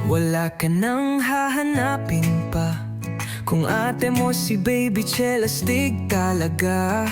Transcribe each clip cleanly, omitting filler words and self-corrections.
Wala ka nang hahanapin pa. Kung ate mo si Baby Chel, astig talaga.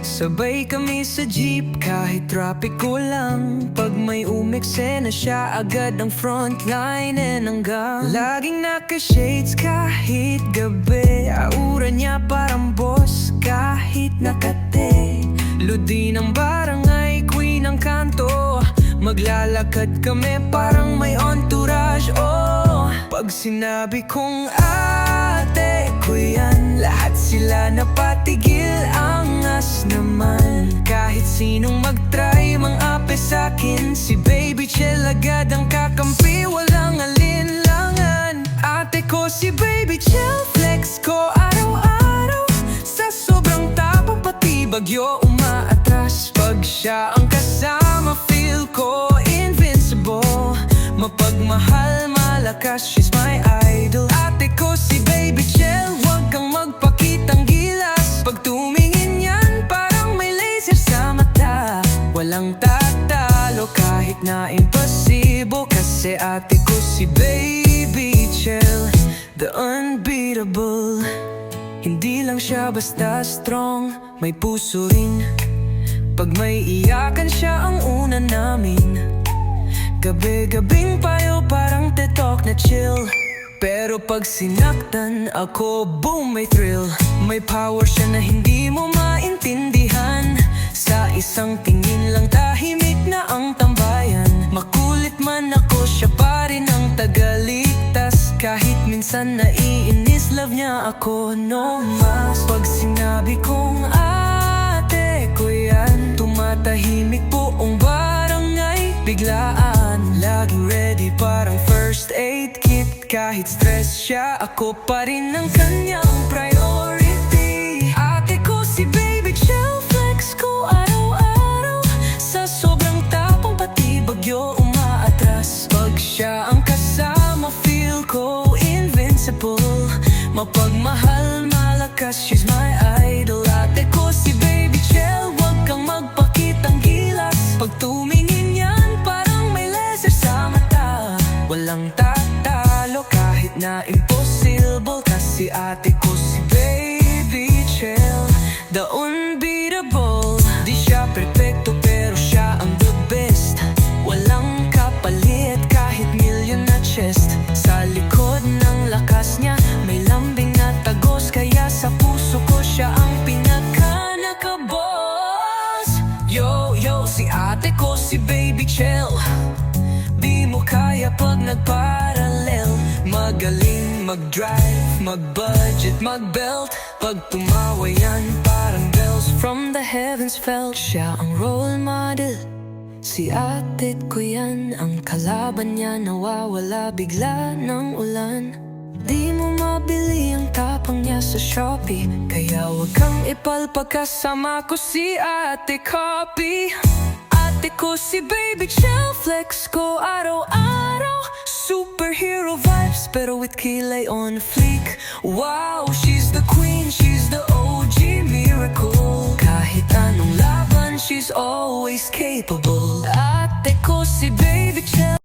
Sabay kami sa jeep kahit trapiko lang. Pag may umeksena siya, agad ang frontline hanggang laging naka-shades kahit gabi. Aura niya parang boss kahit nakate. Ludi ng barangay, queen ng kanto. Maglalakad kami parang may entourage, oh. Pag sinabi kong ate ko yan, lahat sila napatigil, angas naman. Kahit sinong mag-try mang-ape sa'kin, si Baby Chel agad ang kakampi, walang alinlangan. Ate ko si Baby Chel, flex ko araw-araw. Sa sobrang tapang pati bagyo umaatras. Pag siya ang kasama, feel ko invincible. Mapagmahal, malakas, she's my idol. Ate ko si Baby Chel, wag kang magpakitang gilas. Pag tumingin yan, parang may laser sa mata. Walang tatalo kahit na impossible, kasi ate ko si Baby Chel, the unbeatable. Hindi lang siya basta strong, may puso rin. Pag may iyakan siya ang una namin. Gabi-gabing payo parang TikTok na chill. Pero pag sinaktan ako, boom, may thrill. May power siya na hindi mo maintindihan. Sa isang tingin lang tahimik na ang tambayan. Makulit man ako, siya pa rin ang tagaligtas. Kahit minsan naiinis, love niya ako, no mas. Pag sinabi kong ate ko yan, tumatahimik buong barangay. Biglaan, laging ready parang first aid kit. Kahit stress siya, ako pa rin ang kanyang priority. Ate ko si Baby Chel, flex ko araw-araw. Sa sobrang tapang pati bagyo umaatras. Pag siya ang kasama, feel ko invincible. Mapagmahal, malakas, she's my idol. Ate ko si Baby Chel, wag kang magpakitang gilas. Pag tumingin yan, parang may laser sa mata. Walang tatalo kahit na impossible, kasi ate ko si Baby Chel, the unbeatable. Di siya perfecto pero siya ang the best. Walang kapalit kahit million na chest. Sa likod ng lakas niya may lambing na tagos, kaya sa puso ko siya ang pinaka-nakaboss. Yo, si ate ko si Baby Chel, di mo kaya pag nagparalel. Magaling mag-drive, mag-budget, mag-belt. Pag tumawa yan parang bells from the heavens fell. Siya ang role model, si ate ko yan. Ang kalaban niya nawawala bigla ng ulan. Di mo mabili ang tapang niya sa Shopee, kaya wag kang ipalpag, kasama ko si ate Copy. Ate ko si Baby Chel, flex ko araw-araw. Superhero vibes pero with kilay on fleek. Wow, she's the queen, she's the OG miracle. Kahit anong laban, she's always capable. Ate ko si Baby